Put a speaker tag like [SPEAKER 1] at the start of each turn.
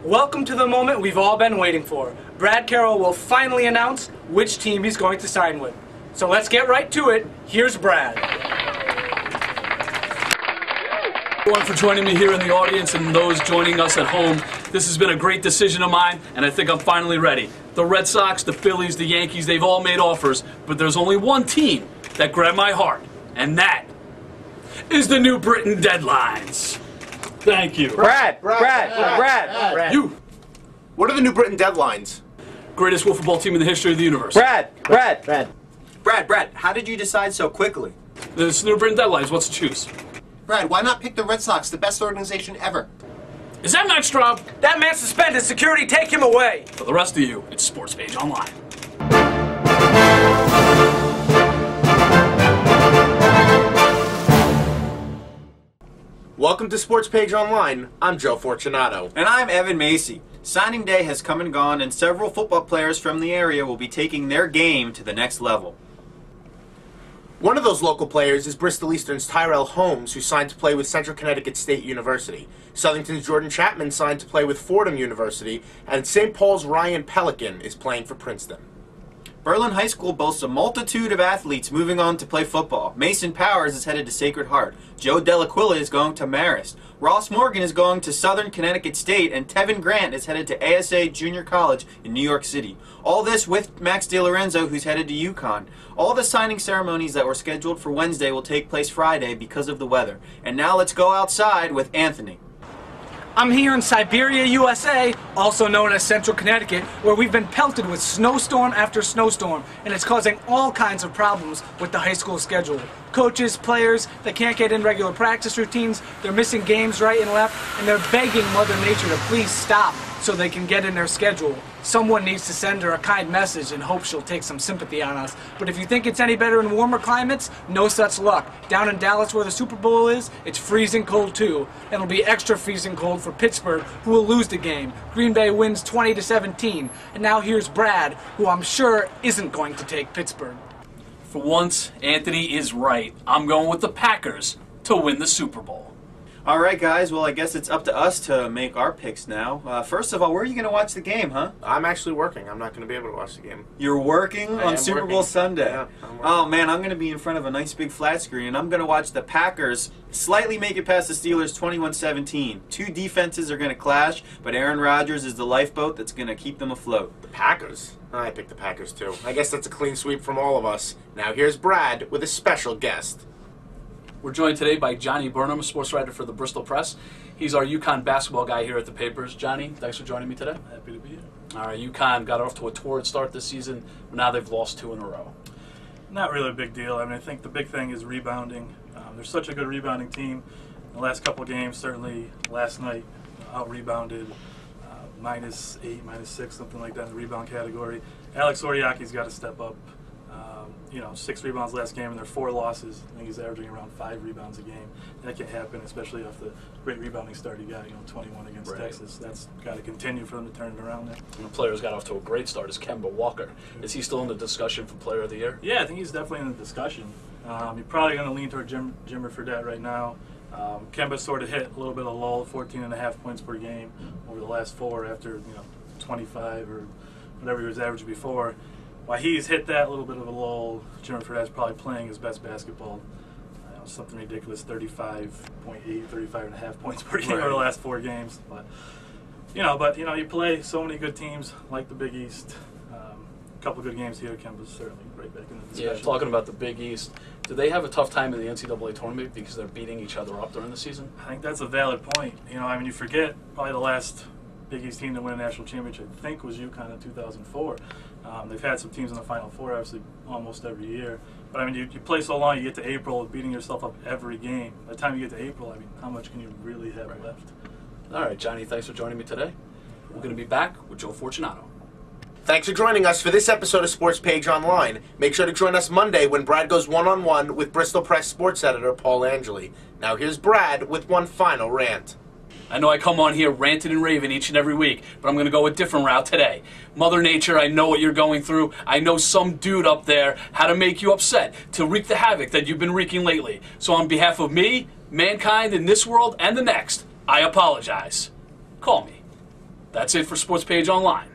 [SPEAKER 1] Welcome to the moment we've all been waiting for. Brad Carroll will finally announce which team he's going to sign with. So let's get right to it. Here's Brad.
[SPEAKER 2] Everyone for joining me here in the audience and those joining us at home. This has been a great decision of mine, and I think I'm finally ready. The Red Sox, the Phillies, the Yankees, they've all made offers, but there's only one team that grabbed my heart, and that is the New Britain Deadlines. Thank you.
[SPEAKER 3] Brad.
[SPEAKER 2] You.
[SPEAKER 4] What are the New Britain Deadlines?
[SPEAKER 2] Greatest wiffle ball team in the history of the universe.
[SPEAKER 3] Brad.
[SPEAKER 5] Brad, how did you decide so quickly?
[SPEAKER 2] This New Britain Deadlines, what's to choose?
[SPEAKER 4] Brad, why not pick the Red Sox, the best organization ever?
[SPEAKER 2] Is that Max Straub?
[SPEAKER 1] That man suspended. Security, take him away.
[SPEAKER 2] For the rest of you, it's Sports Page Online.
[SPEAKER 4] Welcome to Sports Page Online. I'm Joe Fortunato.
[SPEAKER 5] And I'm Evan Macy. Signing day has come and gone, and several football players from the area will be taking their game to the next level.
[SPEAKER 4] One of those local players is Bristol Eastern's Tyrell Holmes, who signed to play with Central Connecticut State University. Southington's Jordan Chapman signed to play with Fordham University, and St. Paul's Ryan Pelican is playing for Princeton.
[SPEAKER 5] Berlin High School boasts a multitude of athletes moving on to play football. Mason Powers is headed to Sacred Heart. Joe Delaquilla is going to Marist. Ross Morgan is going to Southern Connecticut State, and Tevin Grant is headed to ASA Junior College in New York City. All this with Max DiLorenzo, who's headed to UConn. All the signing ceremonies that were scheduled for Wednesday will take place Friday because of the weather. And now let's go outside with Anthony.
[SPEAKER 1] I'm here in Siberia, USA, also known as Central Connecticut, where we've been pelted with snowstorm after snowstorm, and it's causing all kinds of problems with the high school schedule. Coaches, players, they can't get in regular practice routines, they're missing games right and left, and they're begging Mother Nature to please stop so they can get in their schedule. Someone needs to send her a kind message and hope she'll take some sympathy on us. But if you think it's any better in warmer climates, no such luck. Down in Dallas where the Super Bowl is, it's freezing cold too. And it'll be extra freezing cold for Pittsburgh, who will lose the game. Green Bay wins 20-17. And now here's Brad, who I'm sure isn't going to take Pittsburgh.
[SPEAKER 2] For once, Anthony is right. I'm going with the Packers to win the Super Bowl.
[SPEAKER 5] All right, guys. Well, I guess it's up to us to make our picks now. First of all, where are you going to watch the game, huh?
[SPEAKER 4] I'm actually working. I'm not going to be able to watch the game.
[SPEAKER 5] You're working on Super Bowl Sunday.
[SPEAKER 4] Yeah, I'm working.
[SPEAKER 5] Oh, man, I'm going to be in front of a nice big flat screen, and I'm going to watch the Packers slightly make it past the Steelers 21-17. Two defenses are going to clash, but Aaron Rodgers is the lifeboat that's going to keep them afloat.
[SPEAKER 4] The Packers? I picked the Packers too. I guess that's a clean sweep from all of us. Now here's Brad with a special guest.
[SPEAKER 2] We're joined today by Johnny Burnham, a sports writer for the Bristol Press. He's our UConn basketball guy here at the papers. Johnny, thanks for joining me today.
[SPEAKER 6] Happy to be here.
[SPEAKER 2] All right, UConn got off to a torrid start this season, but now they've lost 2 in a row.
[SPEAKER 6] Not really a big deal. I mean, I think the big thing is rebounding. They're such a good rebounding team. In the last couple of games, certainly last night, out-rebounded, -8, -6, something like that in the rebound category. Alex Oriaki's got to step up. 6 rebounds last game, and there are 4 losses. I think he's averaging around 5 rebounds a game. That can happen, especially off the great rebounding start he got, 21 against Texas. That's got to continue for them to turn it around there.
[SPEAKER 2] And the players got off to a great start is Kemba Walker. Is he still in the discussion for Player of the Year?
[SPEAKER 6] Yeah, I think he's definitely in the discussion. You're probably going to lean toward Jimmer Fredette right now. Kemba sort of hit a little bit of lull, 14.5 points per game over the last 4 after 25 or whatever he was averaging before. While he's hit that little bit of a lull, Jimmer Fredette's probably playing his best basketball. Something ridiculous, 35.8, 35.5 points per game over the last 4 games. But you play so many good teams like the Big East. A couple good games here. Kemba's certainly right back in the discussion.
[SPEAKER 2] Yeah, talking about the Big East, do they have a tough time in the NCAA tournament because they're beating each other up during the season?
[SPEAKER 6] I think that's a valid point. You forget probably the last Big East team to win a national championship, I think, was UConn in 2004. They've had some teams in the Final Four, obviously, almost every year. But, you play so long, you get to April, beating yourself up every game. By the time you get to April, how much can you really have left?
[SPEAKER 2] All right, Johnny, thanks for joining me today. We're going to be back with Joe Fortunato.
[SPEAKER 4] Thanks for joining us for this episode of Sports Page Online. Make sure to join us Monday when Brad goes one-on-one with Bristol Press sports editor Paul Angeli. Now here's Brad with one final rant.
[SPEAKER 2] I know I come on here ranting and raving each and every week, but I'm going to go a different route today. Mother Nature, I know what you're going through. I know some dude up there how to make you upset, to wreak the havoc that you've been wreaking lately. So on behalf of me, mankind in this world and the next, I apologize. Call me. That's it for Sports Page Online.